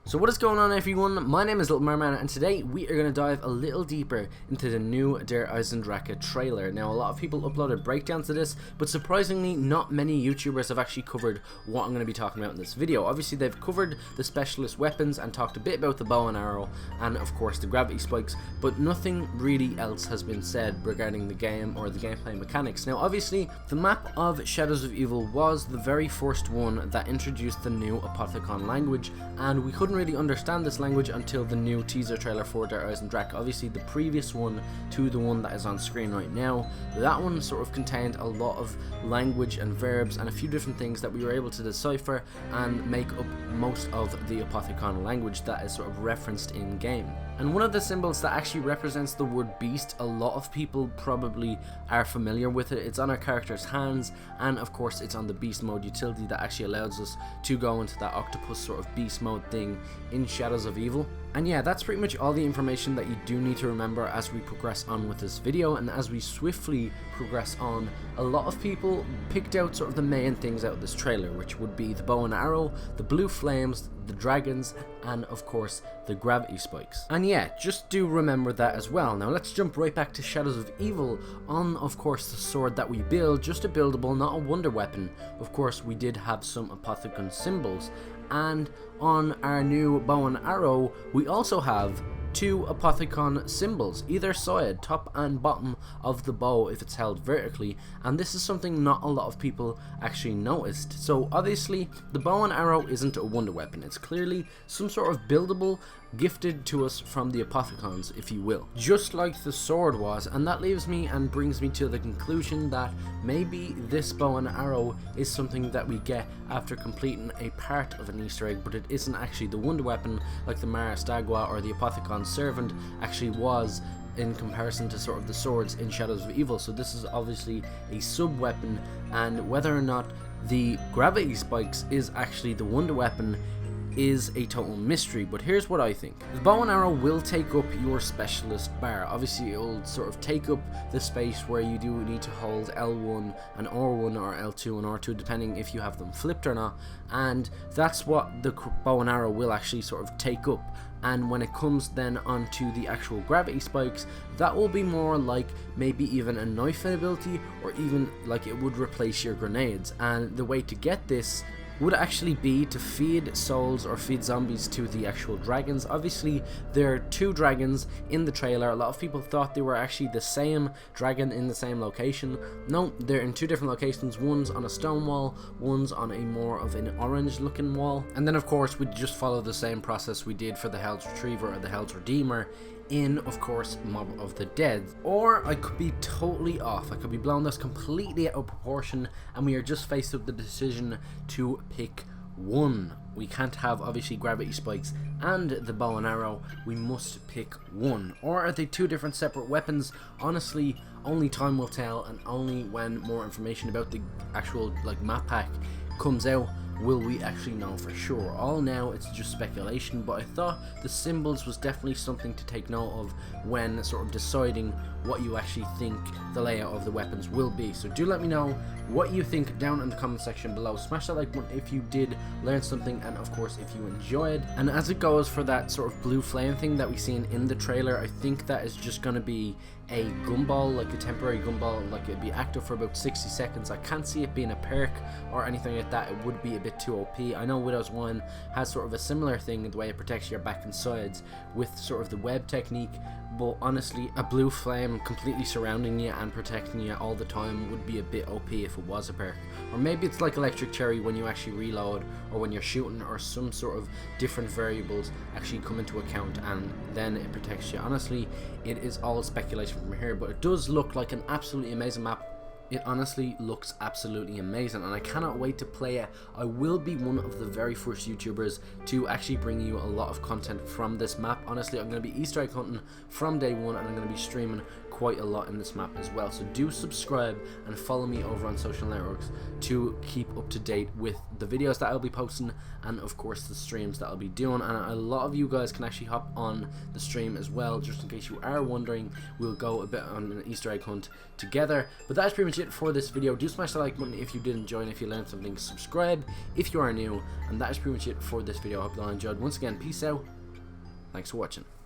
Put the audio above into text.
So what is going on, everyone? My name is LittleMarMan, and today we are going to dive a little deeper into the new Der Eisendrache trailer. Now, a lot of people uploaded breakdowns to this, but surprisingly not many YouTubers have actually covered what I'm going to be talking about in this video. Obviously, they've covered the specialist weapons and talked a bit about the bow and arrow and of course the gravity spikes, but nothing really else has been said regarding the game or the gameplay mechanics. Now, obviously, the map of Shadows of Evil was the very first one that introduced the new Apothicon language, and we couldn't really understand this language until the new teaser trailer for Der Eisendrache. Obviously, the previous one to the one that is on screen right now, that one sort of contained a lot of language and verbs and a few different things that we were able to decipher and make up most of the Apothicon language that is sort of referenced in game. And one of the symbols that actually represents the word beast, a lot of people probably are familiar with it. It's on our character's hands, and of course it's on the beast mode utility that actually allows us to go into that octopus sort of beast mode thing in Shadows of Evil. And yeah, that's pretty much all the information that you do need to remember as we progress on with this video. And as we swiftly progress on, a lot of people picked out sort of the main things out of this trailer, which would be the bow and arrow, the blue flames, the dragons, and of course the gravity spikes. And yeah, just do remember that as well. Now let's jump right back to Shadows of Evil on, of course, the sword that we build, just a buildable, not a wonder weapon. Of course, we did have some Apothicon symbols, and on our new bow and arrow we also have two Apothicon symbols, either side, top and bottom of the bow if it's held vertically, and this is something not a lot of people actually noticed. So obviously the bow and arrow isn't a wonder weapon, it's clearly some sort of buildable gifted to us from the Apothicons, if you will, just like the sword was. And that leaves me and brings me to the conclusion that maybe this bow and arrow is something that we get after completing a part of an Easter egg, but it isn't actually the wonder weapon like the Mara Stagua or the Apothicon servant actually was in comparison to sort of the swords in Shadows of Evil. So this is obviously a sub weapon, and whether or not the gravity spikes is actually the wonder weapon is a total mystery. But here's what I think. The bow and arrow will take up your specialist bar. Obviously it will sort of take up the space where you do need to hold L1 and R1 or L2 and R2 depending if you have them flipped or not, and that's what the bow and arrow will actually sort of take up. And when it comes then onto the actual gravity spikes, that will be more like maybe even a knife ability, or even like it would replace your grenades. And the way to get this would actually be to feed souls or feed zombies to the actual dragons. Obviously there are two dragons in the trailer. A lot of people thought they were actually the same dragon in the same location. No, they're in two different locations. One's on a stone wall, one's on a more of an orange looking wall. And then of course we just follow the same process we did for the Hell's Retriever or the Hell's Redeemer in, of course, Mob of the Dead. Or I could be totally off, I could be blowing this completely out of proportion, and we are just faced with the decision to pick one. We can't have obviously gravity spikes and the bow and arrow, we must pick one. Or are they two different separate weapons? Honestly, only time will tell, and only when more information about the actual like map pack comes out will we actually know for sure. All now it's just speculation, but I thought the symbols was definitely something to take note of when sort of deciding what you actually think the layout of the weapons will be. So do let me know what you think down in the comment section below. Smash that like button if you did learn something, and of course if you enjoyed. And as it goes for that sort of blue flame thing that we seen in the trailer, I think that is just going to be a Gumball, like a temporary Gumball, like it'd be active for about 60 seconds. I can't see it being a perk or anything like that. It would be a bit too OP. I know Widow's 1 has sort of a similar thing in the way it protects your back and sides with sort of the web technique, but honestly a blue flame completely surrounding you and protecting you all the time would be a bit OP if it was a perk. Or maybe it's like Electric Cherry when you actually reload, or when you're shooting, or some sort of different variables actually come into account and then it protects you. Honestly, it is all speculation from here, but it does look like an absolutely amazing map. It honestly looks absolutely amazing, and I cannot wait to play it. I will be one of the very first YouTubers to actually bring you a lot of content from this map. Honestly, I'm going to be Easter egg hunting from day one, and I'm going to be streaming quite a lot in this map as well. So do subscribe and follow me over on social networks to keep up to date with the videos that I'll be posting, and of course the streams that I'll be doing. And a lot of you guys can actually hop on the stream as well, just in case you are wondering. We'll go a bit on an Easter egg hunt together. But that's pretty much it for this video. Do smash the like button if you did enjoy, and if you learned something, subscribe if you are new. And that is pretty much it for this video. I hope you all enjoyed. Once again, peace out. Thanks for watching.